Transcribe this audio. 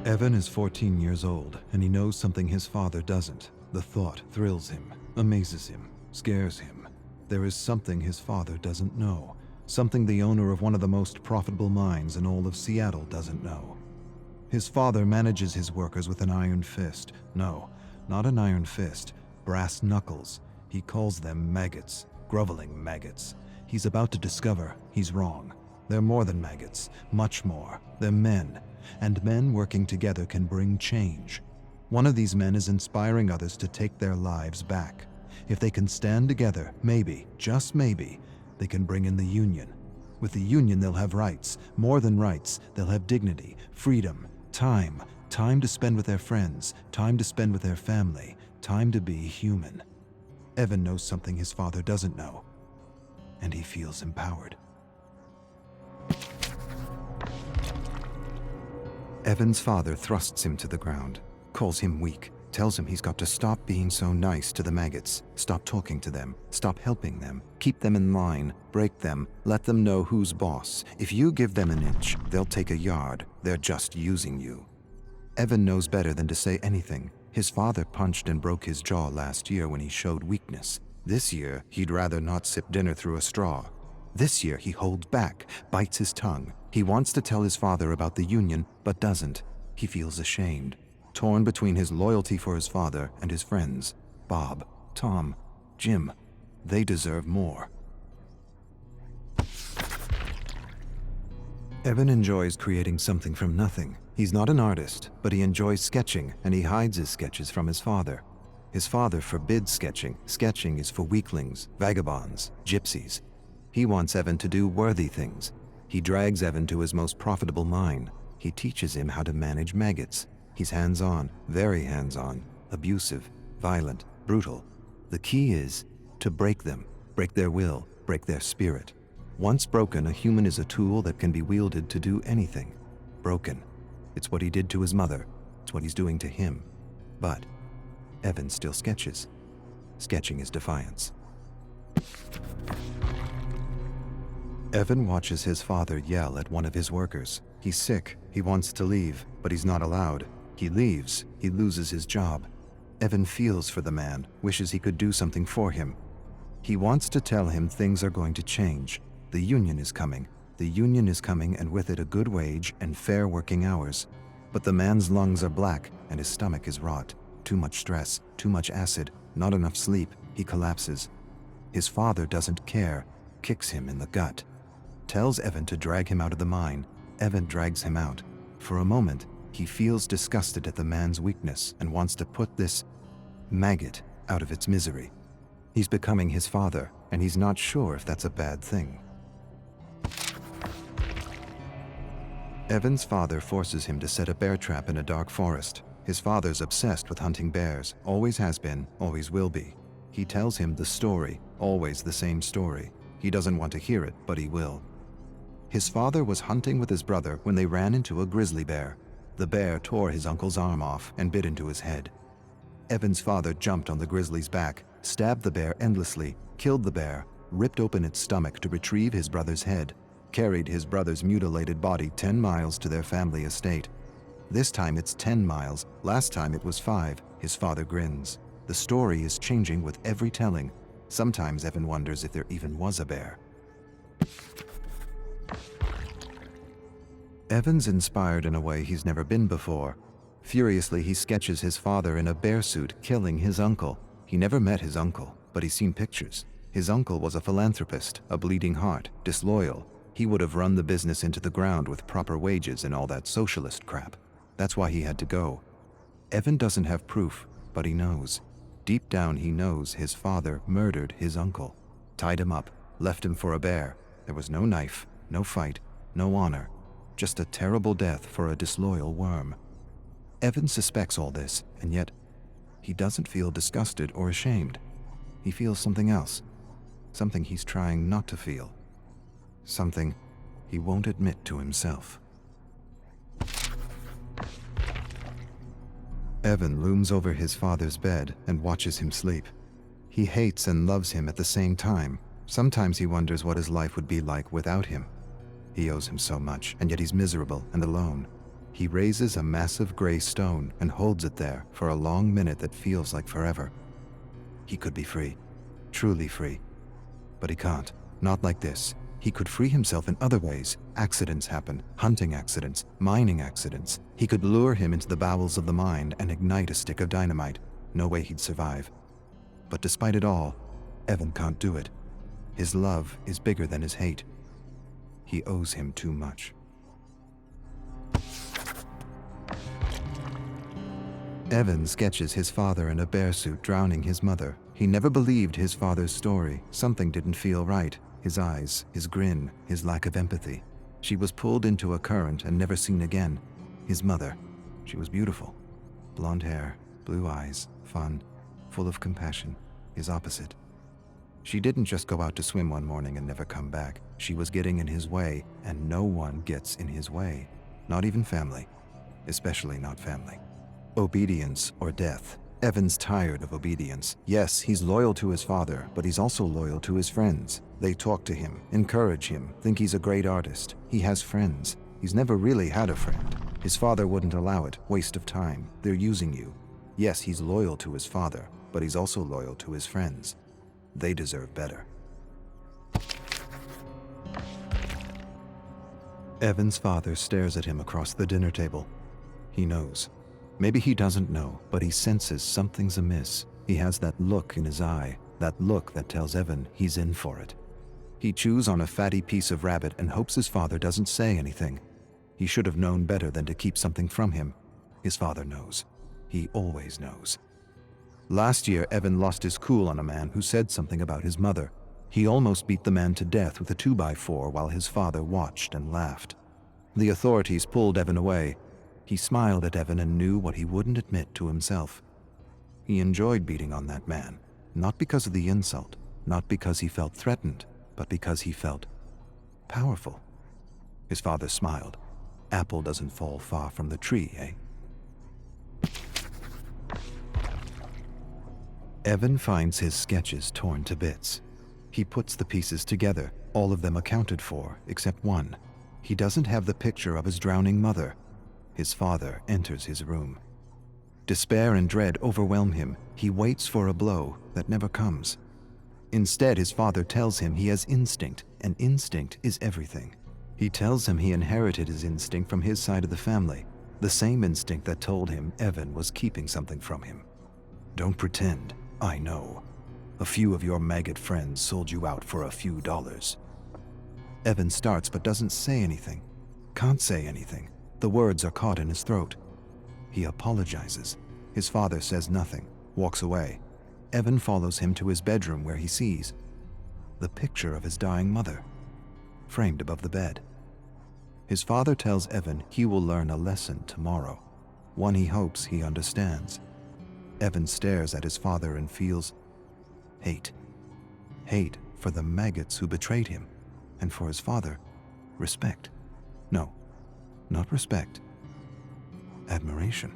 Evan is 14 years old, and he knows something his father doesn't. The thought thrills him, amazes him, scares him. There is something his father doesn't know, something the owner of one of the most profitable mines in all of Seattle doesn't know. His father manages his workers with an iron fist. No, not an iron fist, brass knuckles. He calls them maggots, groveling maggots. He's about to discover he's wrong. They're more than maggots, much more. They're men, and men working together can bring change. One of these men is inspiring others to take their lives back. If they can stand together, maybe, just maybe, they can bring in the union. With the union, they'll have rights. More than rights, they'll have dignity, freedom, time to spend with their friends, time to spend with their family, time to be human. Evan knows something his father doesn't know, and he feels empowered. Evan's father thrusts him to the ground, calls him weak, tells him he's got to stop being so nice to the maggots, stop talking to them, stop helping them, keep them in line, break them, let them know who's boss. If you give them an inch, they'll take a yard. They're just using you. Evan knows better than to say anything. His father punched and broke his jaw last year when he showed weakness. This year, he'd rather not sip dinner through a straw. This year, he holds back, bites his tongue. He wants to tell his father about the union, but doesn't. He feels ashamed, torn between his loyalty for his father and his friends. Bob, Tom, Jim, they deserve more. Evan enjoys creating something from nothing. He's not an artist, but he enjoys sketching, and he hides his sketches from his father. His father forbids sketching. Sketching is for weaklings, vagabonds, gypsies. He wants Evan to do worthy things. He drags Evan to his most profitable mine. He teaches him how to manage maggots. He's hands-on, very hands-on, abusive, violent, brutal. The key is to break them, break their will, break their spirit. Once broken, a human is a tool that can be wielded to do anything. Broken. It's what he did to his mother. It's what he's doing to him. But Evan still sketches. Sketching is defiance. Evan watches his father yell at one of his workers. He's sick. He wants to leave, but he's not allowed. He leaves. He loses his job. Evan feels for the man, wishes he could do something for him. He wants to tell him things are going to change. The union is coming. The union is coming, and with it a good wage and fair working hours. But the man's lungs are black and his stomach is rot. Too much stress, too much acid, not enough sleep. He collapses. His father doesn't care, kicks him in the gut. Tells Evan to drag him out of the mine. Evan drags him out. For a moment, he feels disgusted at the man's weakness and wants to put this maggot out of its misery. He's becoming his father, and he's not sure if that's a bad thing. Evan's father forces him to set a bear trap in a dark forest. His father's obsessed with hunting bears, always has been, always will be. He tells him the story, always the same story. He doesn't want to hear it, but he will. His father was hunting with his brother when they ran into a grizzly bear. The bear tore his uncle's arm off and bit into his head. Evan's father jumped on the grizzly's back, stabbed the bear endlessly, killed the bear, ripped open its stomach to retrieve his brother's head, carried his brother's mutilated body 10 miles to their family estate. This time it's 10 miles, last time it was 5, his father grins. The story is changing with every telling. Sometimes Evan wonders if there even was a bear. Evan's inspired in a way he's never been before. Furiously, he sketches his father in a bear suit killing his uncle. He never met his uncle, but he's seen pictures. His uncle was a philanthropist, a bleeding heart, disloyal. He would have run the business into the ground with proper wages and all that socialist crap. That's why he had to go. Evan doesn't have proof, but he knows. Deep down, he knows his father murdered his uncle, tied him up, left him for a bear. There was no knife, no fight, no honor, just a terrible death for a disloyal worm. Evan suspects all this, and yet he doesn't feel disgusted or ashamed. He feels something else, something he's trying not to feel, something he won't admit to himself. Evan looms over his father's bed and watches him sleep. He hates and loves him at the same time. Sometimes he wonders what his life would be like without him. He owes him so much, and yet he's miserable and alone. He raises a massive gray stone and holds it there for a long minute that feels like forever. He could be free, truly free. But he can't. Not like this. He could free himself in other ways. Accidents happen, hunting accidents, mining accidents. He could lure him into the bowels of the mine and ignite a stick of dynamite. No way he'd survive. But despite it all, Evan can't do it. His love is bigger than his hate. He owes him too much. Evan sketches his father in a bear suit drowning his mother. He never believed his father's story. Something didn't feel right. His eyes, his grin, his lack of empathy. She was pulled into a current and never seen again. His mother. She was beautiful. Blonde hair, blue eyes, fun, full of compassion. His opposite. She didn't just go out to swim one morning and never come back. She was getting in his way, and no one gets in his way. Not even family. Especially not family. Obedience or death. Evan's tired of obedience. Yes, he's loyal to his father, but he's also loyal to his friends. They talk to him, encourage him, think he's a great artist. He has friends. He's never really had a friend. His father wouldn't allow it. Waste of time. They're using you. Yes, he's loyal to his father, but he's also loyal to his friends. They deserve better. Evan's father stares at him across the dinner table. He knows. Maybe he doesn't know, but he senses something's amiss. He has that look in his eye, that look that tells Evan he's in for it. He chews on a fatty piece of rabbit and hopes his father doesn't say anything. He should have known better than to keep something from him. His father knows. He always knows. Last year, Evan lost his cool on a man who said something about his mother. He almost beat the man to death with a 2x4 while his father watched and laughed. The authorities pulled Evan away. He smiled at Evan and knew what he wouldn't admit to himself. He enjoyed beating on that man, not because of the insult, not because he felt threatened, but because he felt powerful. His father smiled. Apple doesn't fall far from the tree, eh? Evan finds his sketches torn to bits. He puts the pieces together, all of them accounted for, except one. He doesn't have the picture of his drowning mother. His father enters his room. Despair and dread overwhelm him. He waits for a blow that never comes. Instead, his father tells him he has instinct, and instinct is everything. He tells him he inherited his instinct from his side of the family, the same instinct that told him Evan was keeping something from him. Don't pretend, I know. A few of your maggot friends sold you out for a few dollars. Evan starts but doesn't say anything. Can't say anything. The words are caught in his throat. He apologizes. His father says nothing, walks away. Evan follows him to his bedroom where he sees the picture of his dying mother, framed above the bed. His father tells Evan he will learn a lesson tomorrow, one he hopes he understands. Evan stares at his father and feels hate. Hate for the maggots who betrayed him, and for his father, respect. No, not respect. Admiration.